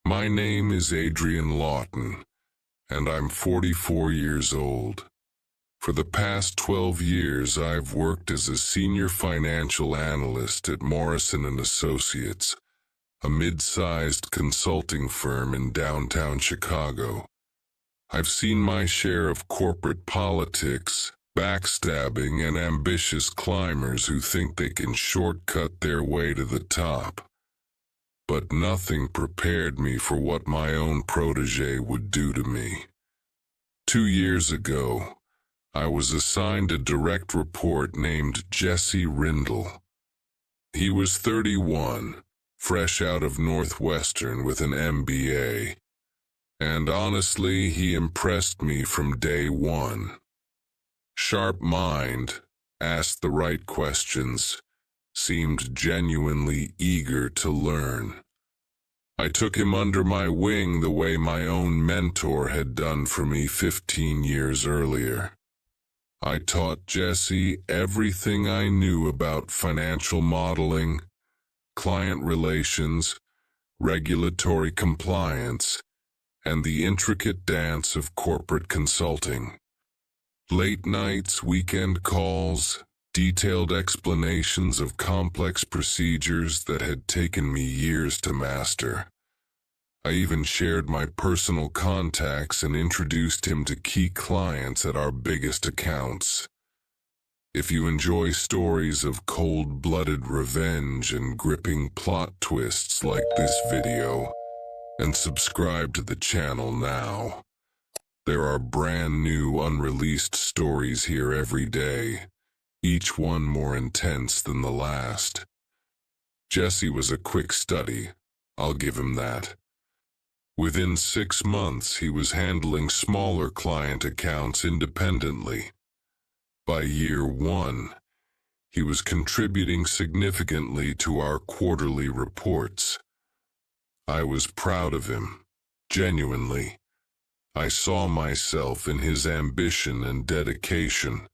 My name is Adrian Lawton, and I'm 44 years old. For the past 12 years, I've worked as a senior financial analyst at Morrison & Associates, a mid-sized consulting firm in downtown Chicago. I've seen my share of corporate politics, backstabbing, and ambitious climbers who think they can shortcut their way to the top. But nothing prepared me for what my own protege would do to me. 2 years ago, I was assigned a direct report named Jesse Rindle. He was 31, fresh out of Northwestern with an MBA. And honestly, he impressed me from day one. Sharp mind, asked the right questions, seemed genuinely eager to learn. I took him under my wing the way my own mentor had done for me 15 years earlier. I taught Jesse everything I knew about financial modeling, client relations, regulatory compliance, and the intricate dance of corporate consulting. Late nights, weekend calls, detailed explanations of complex procedures that had taken me years to master. I even shared my personal contacts and introduced him to key clients at our biggest accounts. If you enjoy stories of cold-blooded revenge and gripping plot twists like this video, and subscribe to the channel now. There are brand new unreleased stories here every day, each one more intense than the last. Jesse was a quick study, I'll give him that. Within 6 months, he was handling smaller client accounts independently. By year 1, he was contributing significantly to our quarterly reports. I was proud of him, genuinely. I saw myself in his ambition and dedication,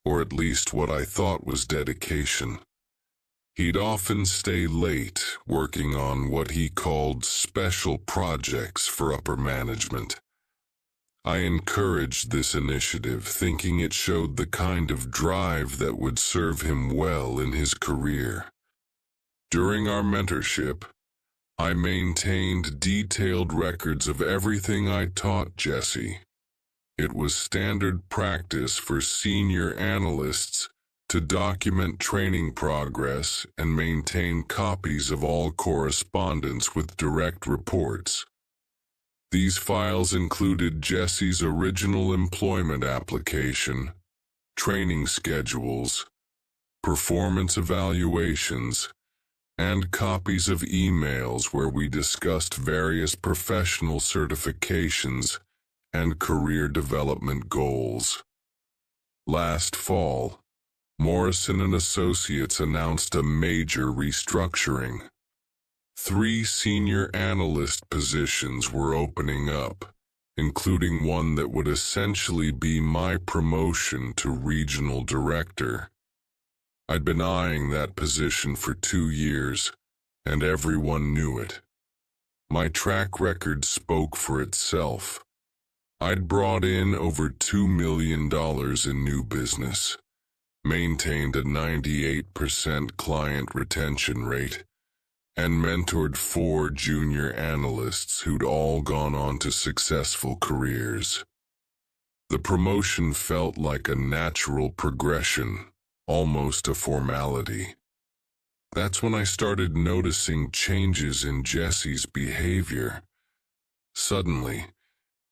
or at least what I thought was dedication. He'd often stay late, working on what he called special projects for upper management. I encouraged this initiative, thinking it showed the kind of drive that would serve him well in his career. During our mentorship, I maintained detailed records of everything I taught Jesse. It was standard practice for senior analysts to document training progress and maintain copies of all correspondence with direct reports. These files included Jesse's original employment application, training schedules, performance evaluations, and copies of emails where we discussed various professional certifications and career development goals. Last fall, Morrison & Associates announced a major restructuring. 3 senior analyst positions were opening up, including one that would essentially be my promotion to regional director. I'd been eyeing that position for 2 years, and everyone knew it. My track record spoke for itself. I'd brought in over $2 million in new business, maintained a 98% client retention rate, and mentored 4 junior analysts who'd all gone on to successful careers. The promotion felt like a natural progression, almost a formality. That's when I started noticing changes in Jesse's behavior. Suddenly,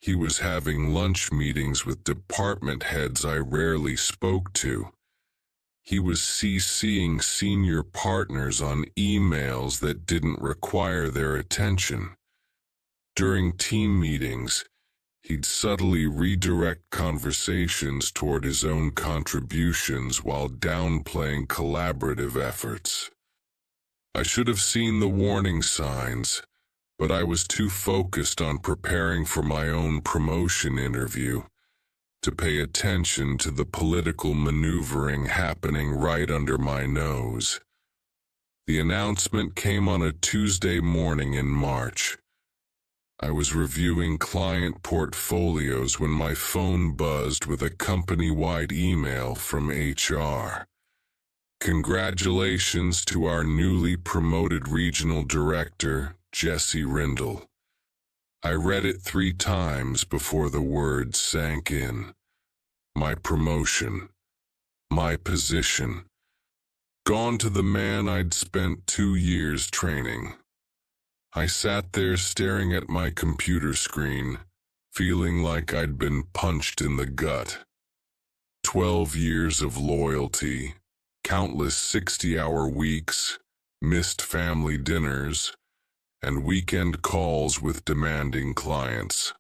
he was having lunch meetings with department heads I rarely spoke to. He was CCing senior partners on emails that didn't require their attention. During team meetings, he'd subtly redirect conversations toward his own contributions while downplaying collaborative efforts. I should have seen the warning signs, but I was too focused on preparing for my own promotion interview to pay attention to the political maneuvering happening right under my nose. The announcement came on a Tuesday morning in March, I was reviewing client portfolios when my phone buzzed with a company-wide email from HR. Congratulations to our newly promoted regional director, Jesse Rindle. I read it 3 times before the words sank in. My promotion. My position. Gone to the man I'd spent 2 years training. I sat there staring at my computer screen, feeling like I'd been punched in the gut. 12 years of loyalty, countless 60-hour weeks, missed family dinners, and weekend calls with demanding clients.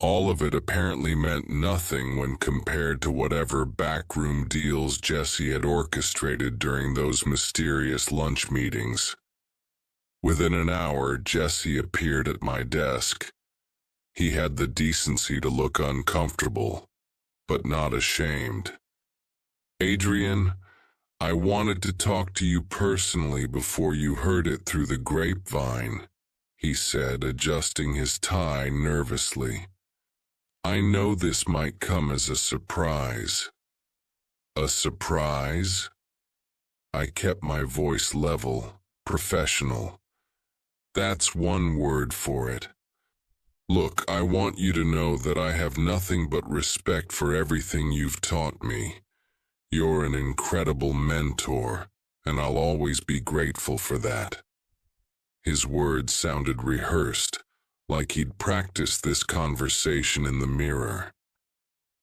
All of it apparently meant nothing when compared to whatever backroom deals Jesse had orchestrated during those mysterious lunch meetings. Within an hour, Jesse appeared at my desk. He had the decency to look uncomfortable, but not ashamed. "Adrian, I wanted to talk to you personally before you heard it through the grapevine," he said, adjusting his tie nervously. "I know this might come as a surprise." "A surprise?" I kept my voice level, professional. "That's one word for it. Look, I want you to know that I have nothing but respect for everything you've taught me. You're an incredible mentor, and I'll always be grateful for that." His words sounded rehearsed, like he'd practiced this conversation in the mirror.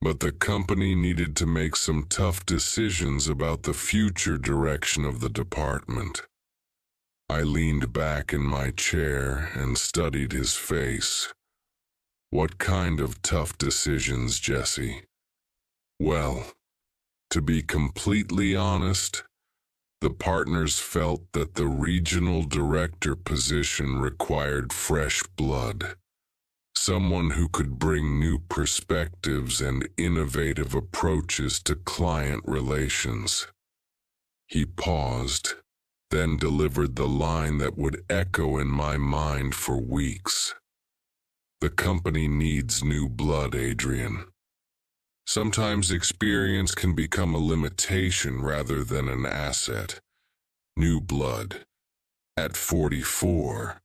But the company needed to make some tough decisions about the future direction of the department. I leaned back in my chair and studied his face. "What kind of tough decisions, Jesse?" "Well, to be completely honest, the partners felt that the regional director position required fresh blood, someone who could bring new perspectives and innovative approaches to client relations." He paused, then delivered the line that would echo in my mind for weeks. "The company needs new blood, Adrian. Sometimes experience can become a limitation rather than an asset. New blood." At 44,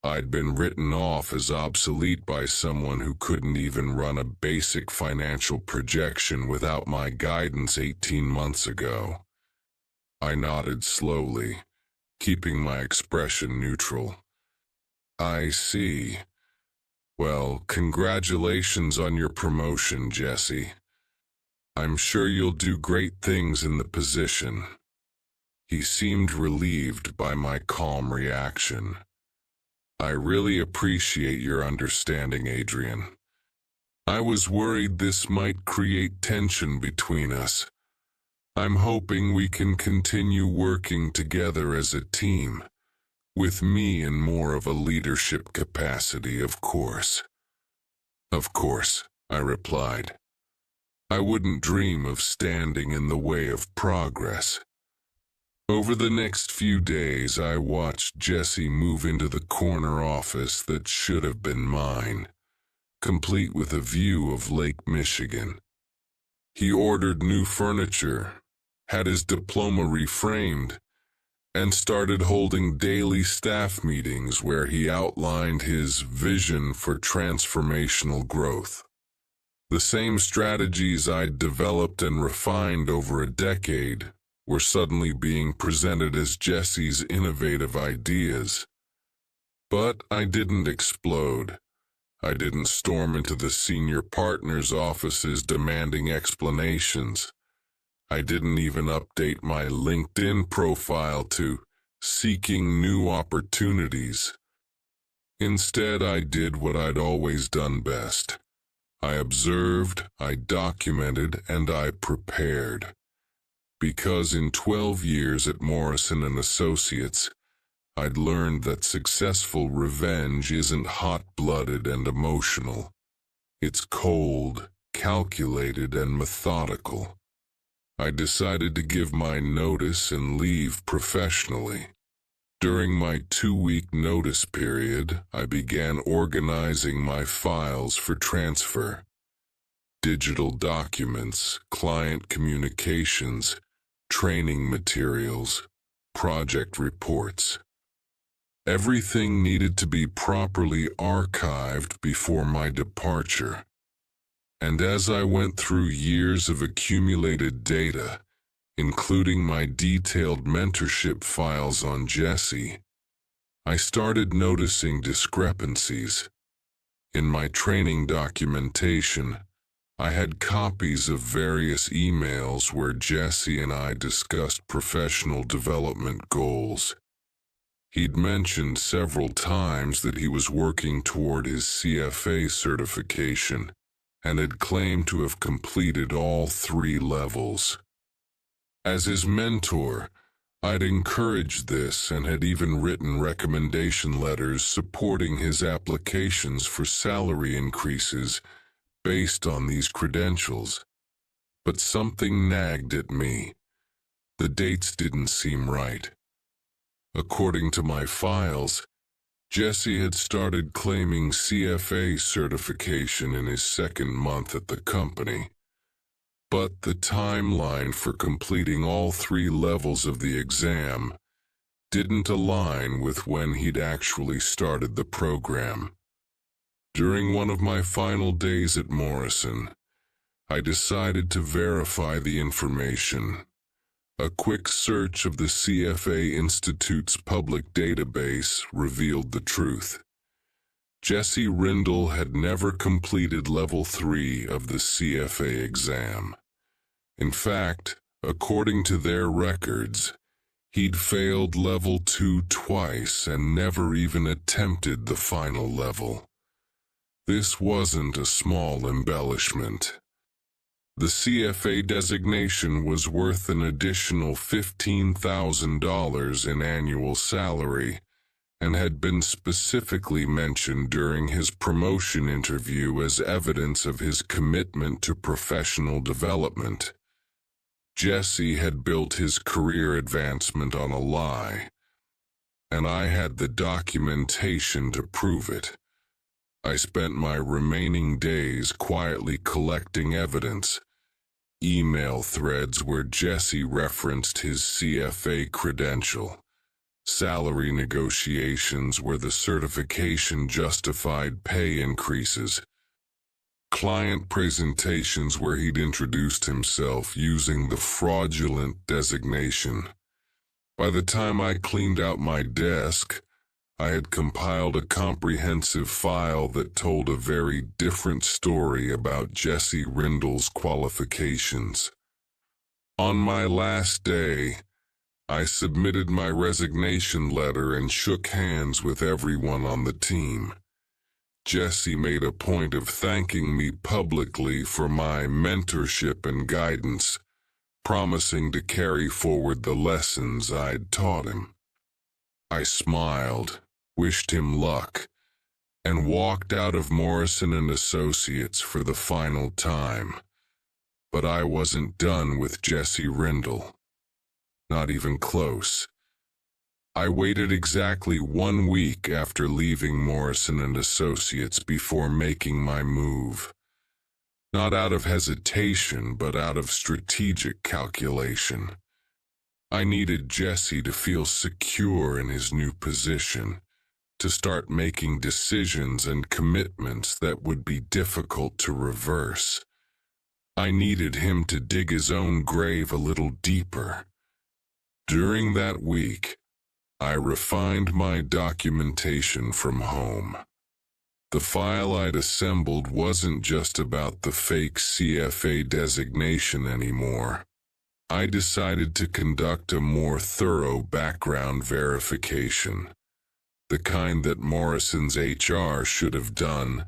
I'd been written off as obsolete by someone who couldn't even run a basic financial projection without my guidance 18 months ago. I nodded slowly, keeping my expression neutral. "I see. Well, congratulations on your promotion, Jesse. I'm sure you'll do great things in the position." He seemed relieved by my calm reaction. "I really appreciate your understanding, Adrian. I was worried this might create tension between us. I'm hoping we can continue working together as a team, with me in more of a leadership capacity, of course." "Of course," I replied. "I wouldn't dream of standing in the way of progress." Over the next few days, I watched Jesse move into the corner office that should have been mine, complete with a view of Lake Michigan. He ordered new furniture, had his diploma reframed, and started holding daily staff meetings where he outlined his vision for transformational growth. The same strategies I'd developed and refined over a decade were suddenly being presented as Jesse's innovative ideas. But I didn't explode. I didn't storm into the senior partners' offices demanding explanations. I didn't even update my LinkedIn profile to "seeking new opportunities." Instead, I did what I'd always done best. I observed, I documented, and I prepared. Because in 12 years at Morrison & Associates, I'd learned that successful revenge isn't hot-blooded and emotional. It's cold, calculated, and methodical. I decided to give my notice and leave professionally. During my 2-week notice period, I began organizing my files for transfer. Digital documents, client communications, training materials, project reports. Everything needed to be properly archived before my departure. And as I went through years of accumulated data, including my detailed mentorship files on Jesse, I started noticing discrepancies. In my training documentation, I had copies of various emails where Jesse and I discussed professional development goals. He'd mentioned several times that he was working toward his CFA certification and had claimed to have completed all 3 levels. As his mentor, I'd encouraged this and had even written recommendation letters supporting his applications for salary increases based on these credentials. But something nagged at me. The dates didn't seem right. According to my files, Jesse had started claiming CFA certification in his 2nd month at the company. But the timeline for completing all 3 levels of the exam didn't align with when he'd actually started the program. During one of my final days at Morrison, I decided to verify the information. A quick search of the CFA Institute's public database revealed the truth. Jesse Rindle had never completed Level 3 of the CFA exam. In fact, according to their records, he'd failed Level 2 twice and never even attempted the final level. This wasn't a small embellishment. The CFA designation was worth an additional $15,000 in annual salary and had been specifically mentioned during his promotion interview as evidence of his commitment to professional development. Jesse had built his career advancement on a lie, and I had the documentation to prove it. I spent my remaining days quietly collecting evidence. Email threads where Jesse referenced his CFA credential, salary negotiations where the certification justified pay increases, client presentations where he'd introduced himself using the fraudulent designation. By the time I cleaned out my desk, I had compiled a comprehensive file that told a very different story about Jesse Rindle's qualifications. On my last day, I submitted my resignation letter and shook hands with everyone on the team. Jesse made a point of thanking me publicly for my mentorship and guidance, promising to carry forward the lessons I'd taught him. I smiled, wished him luck, and walked out of Morrison & Associates for the final time. But I wasn't done with Jesse Rindle. Not even close. I waited exactly 1 week after leaving Morrison & Associates before making my move. Not out of hesitation, but out of strategic calculation. I needed Jesse to feel secure in his new position, to start making decisions and commitments that would be difficult to reverse. I needed him to dig his own grave a little deeper. During that week, I refined my documentation from home. The file I'd assembled wasn't just about the fake CFA designation anymore. I decided to conduct a more thorough background verification, the kind that Morrison's HR should have done,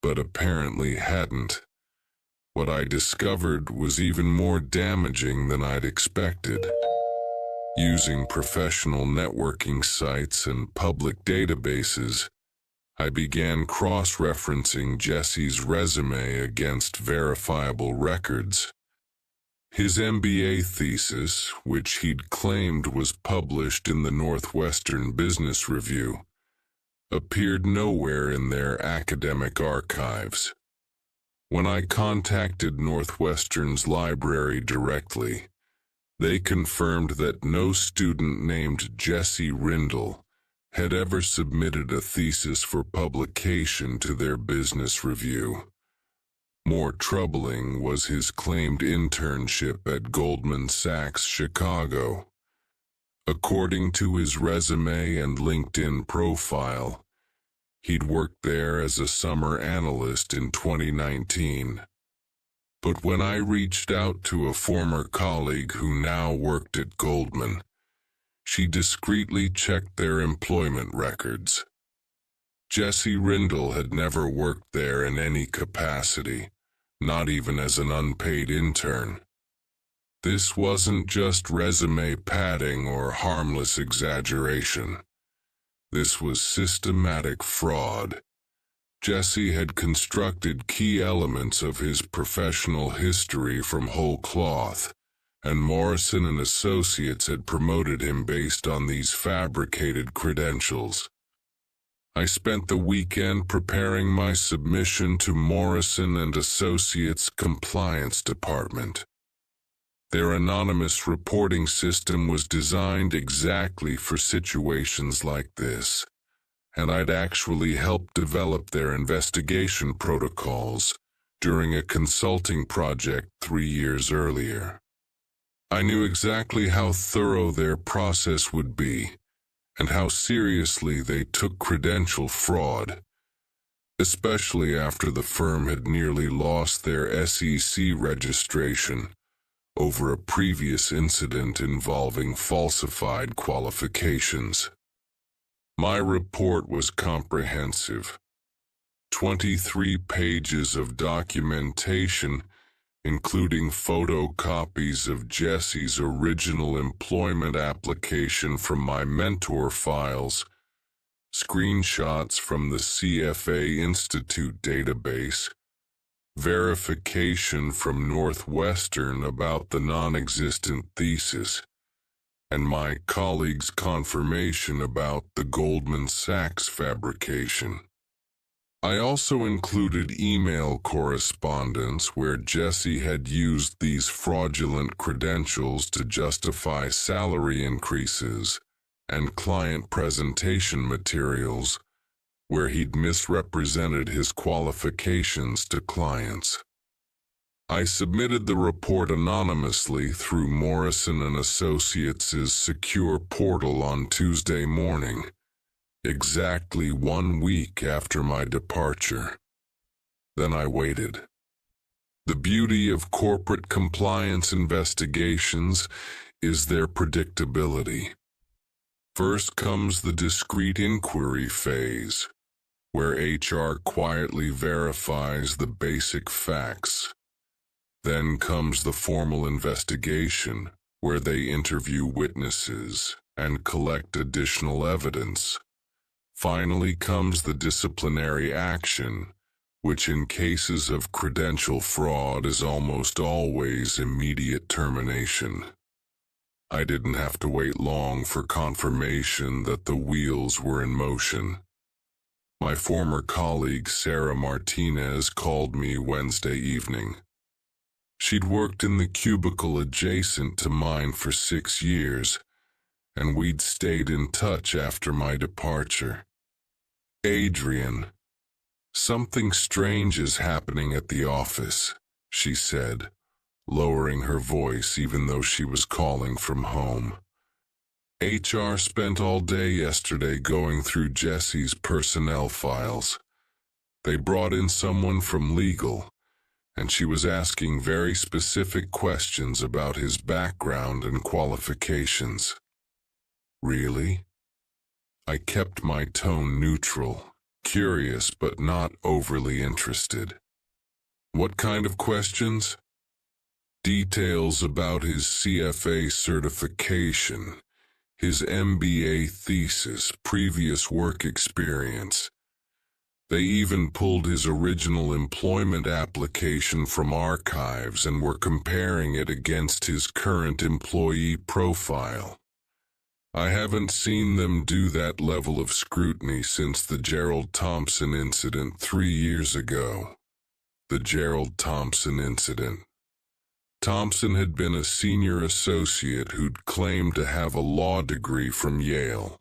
but apparently hadn't. What I discovered was even more damaging than I'd expected. Using professional networking sites and public databases, I began cross-referencing Jesse's resume against verifiable records. His MBA thesis, which he'd claimed was published in the Northwestern Business Review, appeared nowhere in their academic archives. When I contacted Northwestern's library directly, they confirmed that no student named Jesse Rindle had ever submitted a thesis for publication to their business review. More troubling was his claimed internship at Goldman Sachs Chicago. According to his resume and LinkedIn profile, he'd worked there as a summer analyst in 2019. But when I reached out to a former colleague who now worked at Goldman, she discreetly checked their employment records. Jesse Rindle had never worked there in any capacity, not even as an unpaid intern. This wasn't just resume padding or harmless exaggeration. This was systematic fraud. Jesse had constructed key elements of his professional history from whole cloth, and Morrison and Associates had promoted him based on these fabricated credentials. I spent the weekend preparing my submission to Morrison and Associates' compliance department. Their anonymous reporting system was designed exactly for situations like this, and I'd actually helped develop their investigation protocols during a consulting project 3 years earlier. I knew exactly how thorough their process would be, and how seriously they took credential fraud, especially after the firm had nearly lost their SEC registration over a previous incident involving falsified qualifications. My report was comprehensive. 23 pages of documentation, including photocopies of Jesse's original employment application from my mentor files, screenshots from the CFA Institute database, verification from Northwestern about the non-existent thesis, and my colleague's confirmation about the Goldman Sachs fabrication. I also included email correspondence where Jesse had used these fraudulent credentials to justify salary increases, and client presentation materials where he'd misrepresented his qualifications to clients. I submitted the report anonymously through Morrison and Associates' secure portal on Tuesday morning, exactly 1 week after my departure. Then I waited. The beauty of corporate compliance investigations is their predictability. First comes the discreet inquiry phase, where HR quietly verifies the basic facts. Then comes the formal investigation, where they interview witnesses and collect additional evidence. Finally comes the disciplinary action, which in cases of credential fraud is almost always immediate termination. I didn't have to wait long for confirmation that the wheels were in motion. My former colleague Sarah Martinez called me Wednesday evening. She'd worked in the cubicle adjacent to mine for 6 years, and we'd stayed in touch after my departure. "Adrian, something strange is happening at the office," she said, lowering her voice even though she was calling from home. "HR spent all day yesterday going through Jesse's personnel files. They brought in someone from legal, and she was asking very specific questions about his background and qualifications." "Really?" I kept my tone neutral, curious but not overly interested. "What kind of questions?" "Details about his CFA certification, his MBA thesis, previous work experience. They even pulled his original employment application from archives and were comparing it against his current employee profile. I haven't seen them do that level of scrutiny since the Gerald Thompson incident 3 years ago. The Gerald Thompson incident. Thompson had been a senior associate who'd claimed to have a law degree from Yale.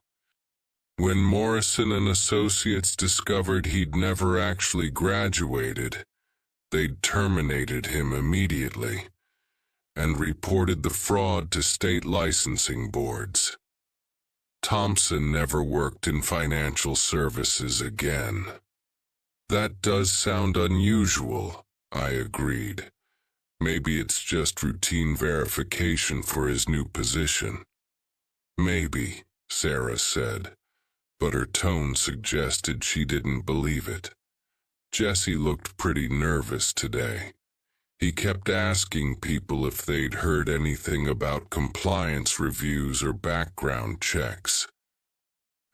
When Morrison and Associates discovered he'd never actually graduated, they'd terminated him immediately and reported the fraud to state licensing boards. Thompson never worked in financial services again. That does sound unusual, I agreed. Maybe it's just routine verification for his new position. Maybe, Sarah said, but her tone suggested she didn't believe it. Jesse looked pretty nervous today. He kept asking people if they'd heard anything about compliance reviews or background checks.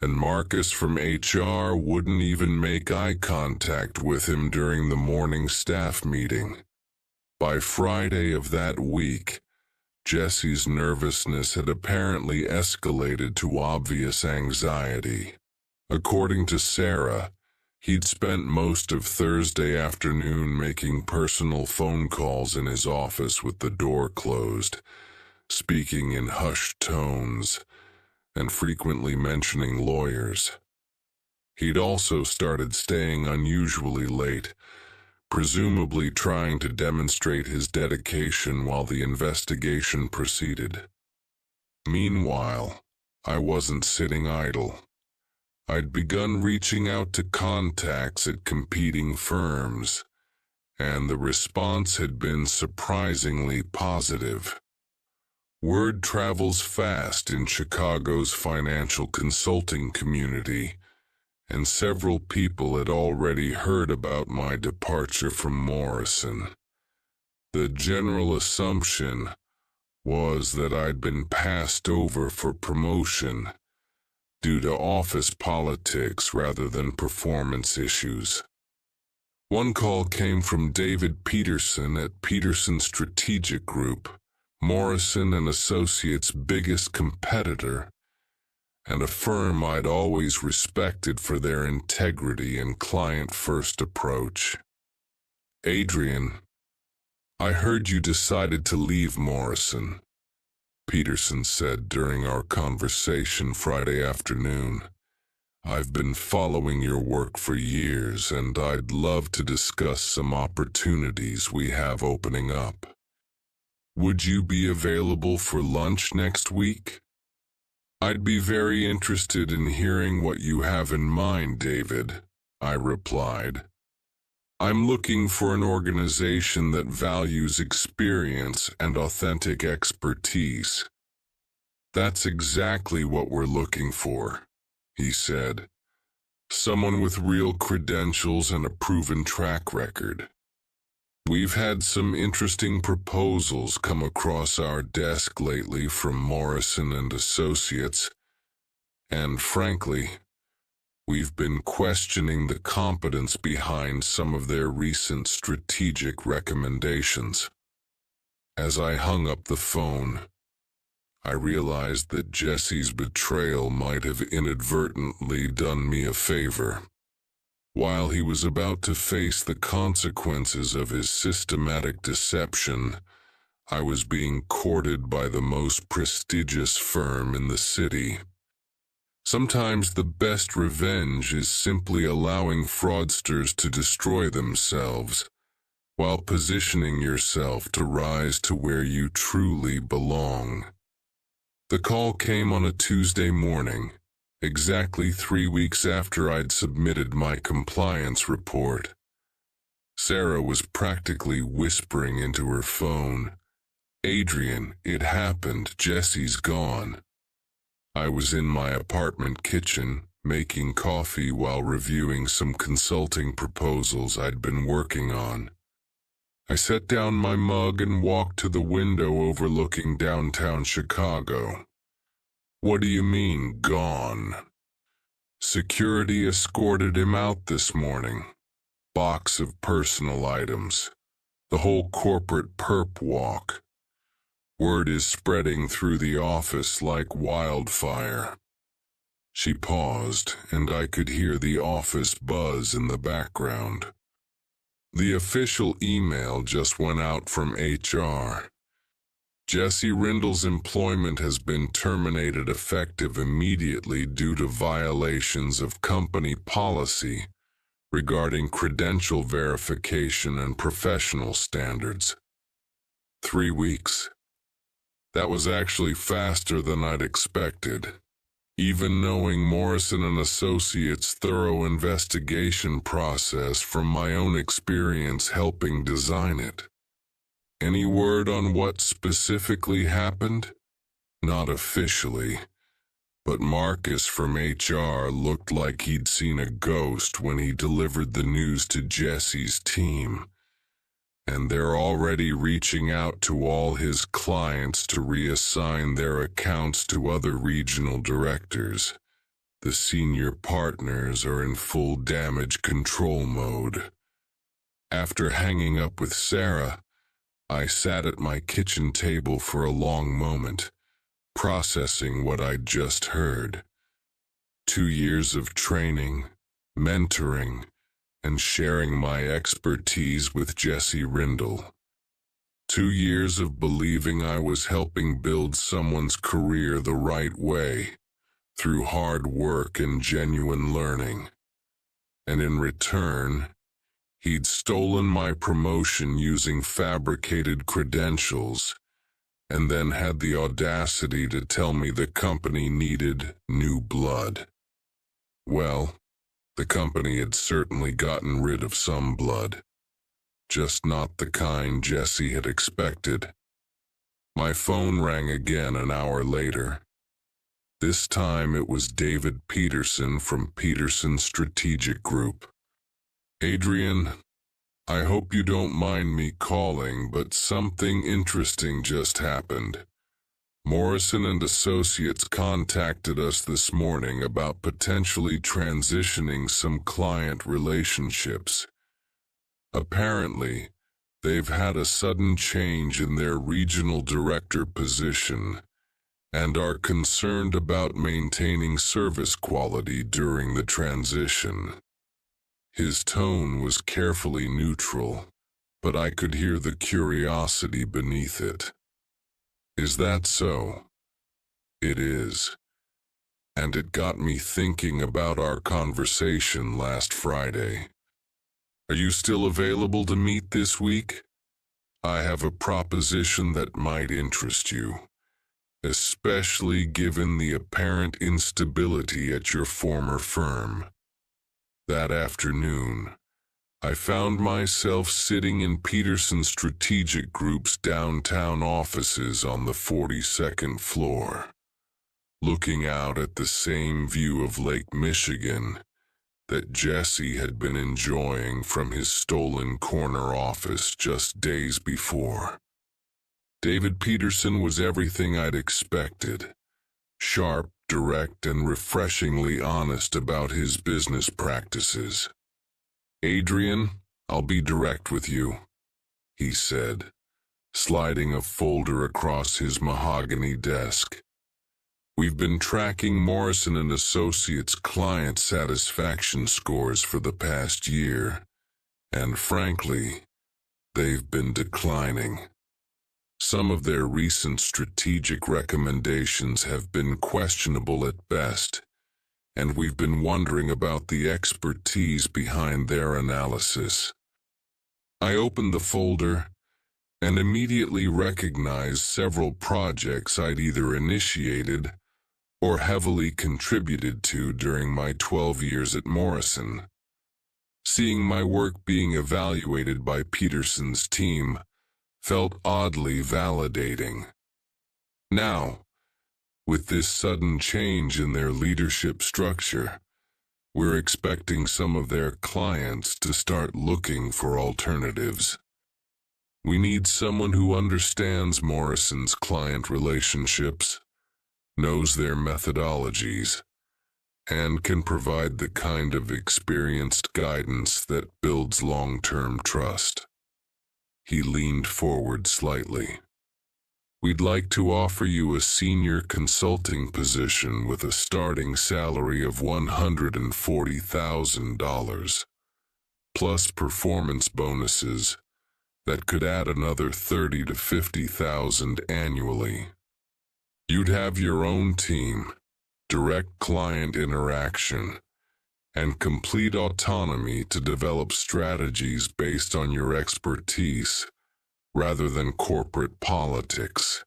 And Marcus from HR wouldn't even make eye contact with him during the morning staff meeting. By Friday of that week, Jesse's nervousness had apparently escalated to obvious anxiety. According to Sarah, he'd spent most of Thursday afternoon making personal phone calls in his office with the door closed, speaking in hushed tones, and frequently mentioning lawyers. He'd also started staying unusually late, presumably trying to demonstrate his dedication while the investigation proceeded. Meanwhile, I wasn't sitting idle. I'd begun reaching out to contacts at competing firms, and the response had been surprisingly positive. Word travels fast in Chicago's financial consulting community, and several people had already heard about my departure from Morrison. The general assumption was that I'd been passed over for promotion due to office politics rather than performance issues. One call came from David Peterson at Peterson Strategic Group, Morrison and Associates' biggest competitor, and a firm I'd always respected for their integrity and client-first approach. "Adrian, I heard you decided to leave Morrison," Peterson said during our conversation Friday afternoon. "I've been following your work for years, and I'd love to discuss some opportunities we have opening up. Would you be available for lunch next week?" "I'd be very interested in hearing what you have in mind, David," I replied. "I'm looking for an organization that values experience and authentic expertise." "That's exactly what we're looking for," he said. "Someone with real credentials and a proven track record. We've had some interesting proposals come across our desk lately from Morrison and Associates, and frankly, we've been questioning the competence behind some of their recent strategic recommendations." As I hung up the phone, I realized that Jesse's betrayal might have inadvertently done me a favor. While he was about to face the consequences of his systematic deception, I was being courted by the most prestigious firm in the city. Sometimes the best revenge is simply allowing fraudsters to destroy themselves, while positioning yourself to rise to where you truly belong. The call came on a Tuesday morning, exactly 3 weeks after I'd submitted my compliance report. Sarah was practically whispering into her phone, "Adrian, it happened, Jesse's gone." I was in my apartment kitchen, making coffee while reviewing some consulting proposals I'd been working on. I set down my mug and walked to the window overlooking downtown Chicago. "What do you mean, gone?" Security escorted him out this morning. Box of personal items. The whole corporate perp walk. Word is spreading through the office like wildfire. She paused, and I could hear the office buzz in the background. The official email just went out from HR. Jesse Rindle's employment has been terminated effective immediately due to violations of company policy regarding credential verification and professional standards. 3 weeks. That was actually faster than I'd expected, even knowing Morrison & Associates' thorough investigation process from my own experience helping design it. Any word on what specifically happened? Not officially, but Marcus from HR looked like he'd seen a ghost when he delivered the news to Jesse's team, and they're already reaching out to all his clients to reassign their accounts to other regional directors. The senior partners are in full damage control mode. After hanging up with Sarah, I sat at my kitchen table for a long moment, processing what I'd just heard. 2 years of training, mentoring, and sharing my expertise with Jesse Rindle. 2 years of believing I was helping build someone's career the right way, through hard work and genuine learning. And in return, he'd stolen my promotion using fabricated credentials, and then had the audacity to tell me the company needed new blood. Well, the company had certainly gotten rid of some blood, just not the kind Jesse had expected. My phone rang again an hour later. This time it was David Peterson from Peterson Strategic Group. Adrian, I hope you don't mind me calling, but something interesting just happened. Morrison & Associates contacted us this morning about potentially transitioning some client relationships. Apparently, they've had a sudden change in their regional director position and are concerned about maintaining service quality during the transition. His tone was carefully neutral, but I could hear the curiosity beneath it. Is that so? It is. And it got me thinking about our conversation last Friday. Are you still available to meet this week? I have a proposition that might interest you, especially given the apparent instability at your former firm. That afternoon, I found myself sitting in Peterson Strategic Group's downtown offices on the 42nd floor, looking out at the same view of Lake Michigan that Jesse had been enjoying from his stolen corner office just days before. David Peterson was everything I'd expected. Sharp, direct, and refreshingly honest about his business practices. Adrian, I'll be direct with you, he said, sliding a folder across his mahogany desk. We've been tracking Morrison & Associates' client satisfaction scores for the past year, and frankly, they've been declining. Some of their recent strategic recommendations have been questionable at best, and we've been wondering about the expertise behind their analysis. I opened the folder and immediately recognized several projects I'd either initiated or heavily contributed to during my 12 years at Morrison. Seeing my work being evaluated by Peterson's team felt oddly validating. Now, with this sudden change in their leadership structure, we're expecting some of their clients to start looking for alternatives. We need someone who understands Morrison's client relationships, knows their methodologies, and can provide the kind of experienced guidance that builds long-term trust. He leaned forward slightly. We'd like to offer you a senior consulting position with a starting salary of $140,000, plus performance bonuses that could add another $30,000 to $50,000 annually. You'd have your own team, direct client interaction, and complete autonomy to develop strategies based on your expertise rather than corporate politics.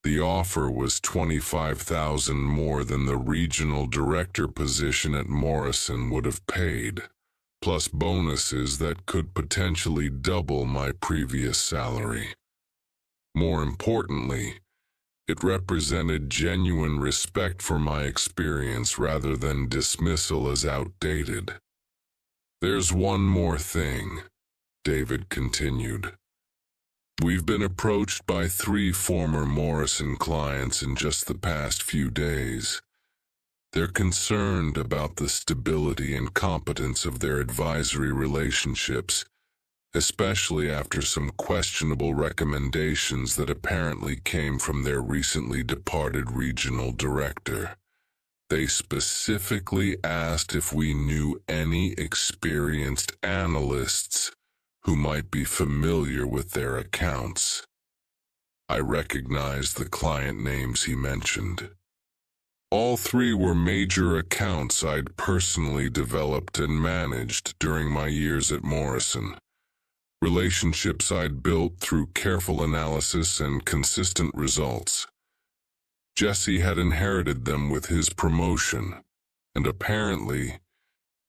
The offer was $25,000 more than the regional director position at Morrison would have paid, plus bonuses that could potentially double my previous salary. More importantly, it represented genuine respect for my experience rather than dismissal as outdated. There's one more thing, David continued. We've been approached by 3 former Morrison clients in just the past few days. They're concerned about the stability and competence of their advisory relationships, especially after some questionable recommendations that apparently came from their recently departed regional director. They specifically asked if we knew any experienced analysts who might be familiar with their accounts. I recognized the client names he mentioned. All 3 were major accounts I'd personally developed and managed during my years at Morrison. Relationships I'd built through careful analysis and consistent results. Jesse had inherited them with his promotion, and apparently,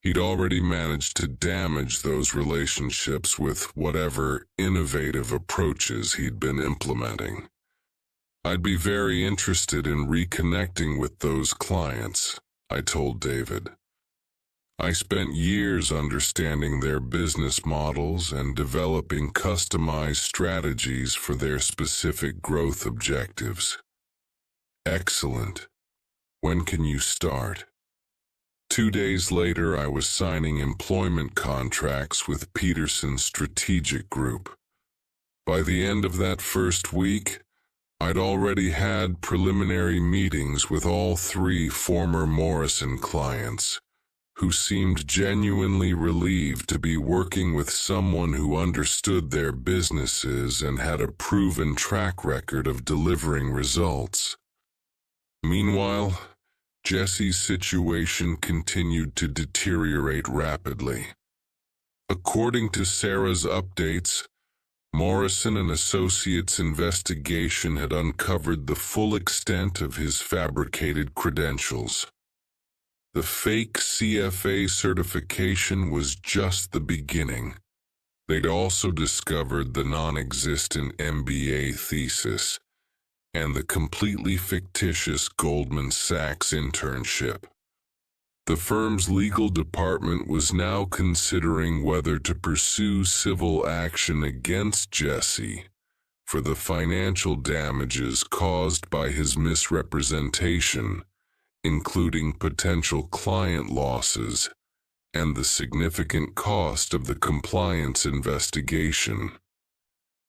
he'd already managed to damage those relationships with whatever innovative approaches he'd been implementing. I'd be very interested in reconnecting with those clients, I told David. I spent years understanding their business models and developing customized strategies for their specific growth objectives. Excellent. When can you start? 2 days later, I was signing employment contracts with Peterson's strategic group. By the end of that first week, I'd already had preliminary meetings with all 3 former Morrison clients, who seemed genuinely relieved to be working with someone who understood their businesses and had a proven track record of delivering results. Meanwhile, Jesse's situation continued to deteriorate rapidly. According to Sarah's updates, Morrison & Associates' investigation had uncovered the full extent of his fabricated credentials. The fake CFA certification was just the beginning. They'd also discovered the non-existent MBA thesis and the completely fictitious Goldman Sachs internship. The firm's legal department was now considering whether to pursue civil action against Jesse for the financial damages caused by his misrepresentation, including potential client losses and the significant cost of the compliance investigation.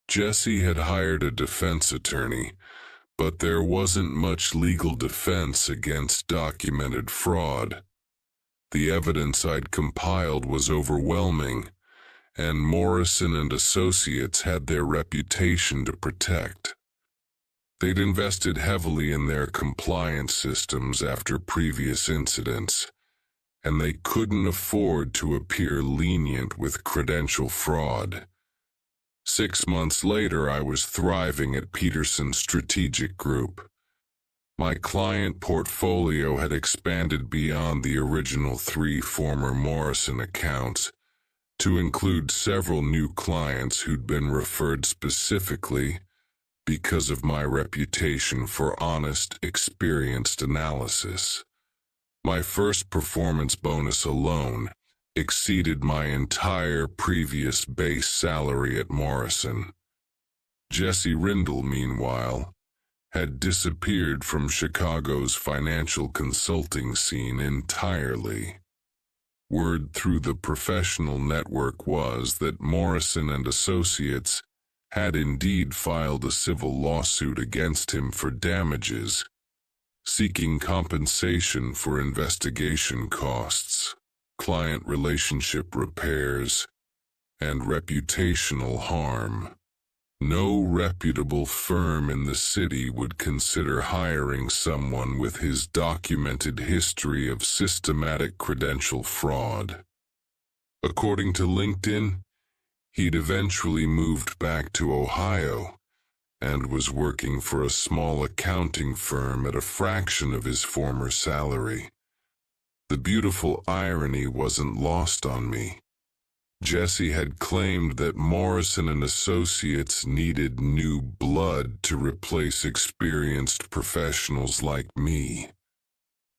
Jesse had hired a defense attorney, but there wasn't much legal defense against documented fraud. The evidence I'd compiled was overwhelming, and Morrison & Associates had their reputation to protect. They'd invested heavily in their compliance systems after previous incidents, and they couldn't afford to appear lenient with credential fraud. 6 months later, I was thriving at Peterson's strategic group. My client portfolio had expanded beyond the original 3 former Morrison accounts to include several new clients who'd been referred specifically because of my reputation for honest, experienced analysis. My first performance bonus alone exceeded my entire previous base salary at Morrison. Jesse Rindle, meanwhile, had disappeared from Chicago's financial consulting scene entirely. Word through the professional network was that Morrison and Associates had indeed filed a civil lawsuit against him for damages, seeking compensation for investigation costs, client relationship repairs, and reputational harm. No reputable firm in the city would consider hiring someone with his documented history of systematic credential fraud. According to LinkedIn, he'd eventually moved back to Ohio and was working for a small accounting firm at a fraction of his former salary. The beautiful irony wasn't lost on me. Jesse had claimed that Morrison and Associates needed new blood to replace experienced professionals like me.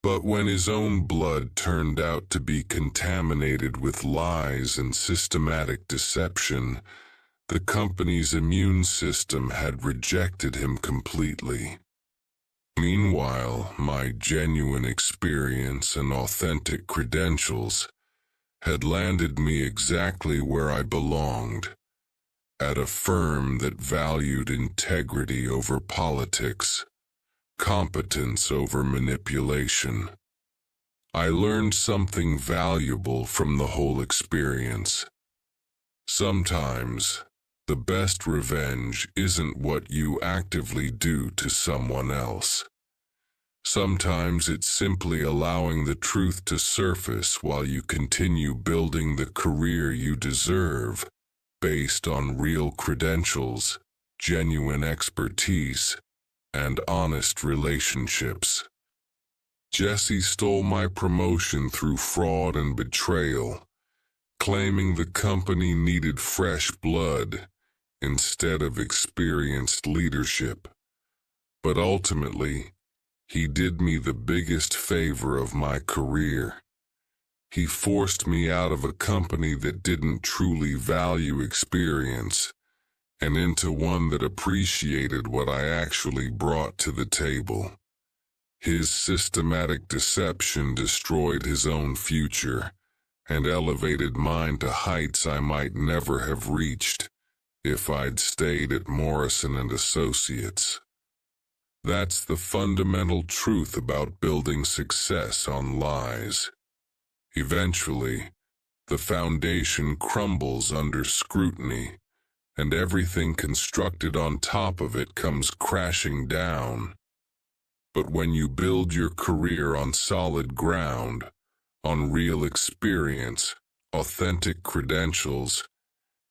But when his own blood turned out to be contaminated with lies and systematic deception, the company's immune system had rejected him completely. Meanwhile, my genuine experience and authentic credentials had landed me exactly where I belonged, at a firm that valued integrity over politics, competence over manipulation. I learned something valuable from the whole experience. Sometimes, the best revenge isn't what you actively do to someone else. Sometimes it's simply allowing the truth to surface while you continue building the career you deserve, based on real credentials, genuine expertise, and honest relationships. Jesse stole my promotion through fraud and betrayal, claiming the company needed fresh blood instead of experienced leadership. But ultimately, he did me the biggest favor of my career. He forced me out of a company that didn't truly value experience and into one that appreciated what I actually brought to the table. His systematic deception destroyed his own future and elevated mine to heights I might never have reached if I'd stayed at Morrison and Associates. That's the fundamental truth about building success on lies. Eventually, the foundation crumbles under scrutiny, and everything constructed on top of it comes crashing down. But when you build your career on solid ground, on real experience, authentic credentials,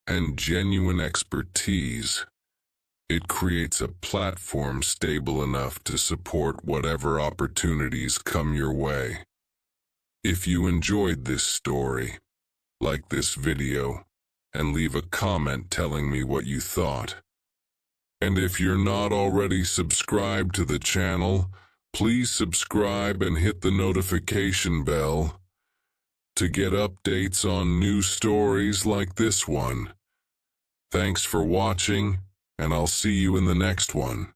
and genuine expertise, it creates a platform stable enough to support whatever opportunities come your way. If you enjoyed this story, like this video, and leave a comment telling me what you thought. And if you're not already subscribed to the channel, please subscribe and hit the notification bell to get updates on new stories like this one. Thanks for watching, and I'll see you in the next one.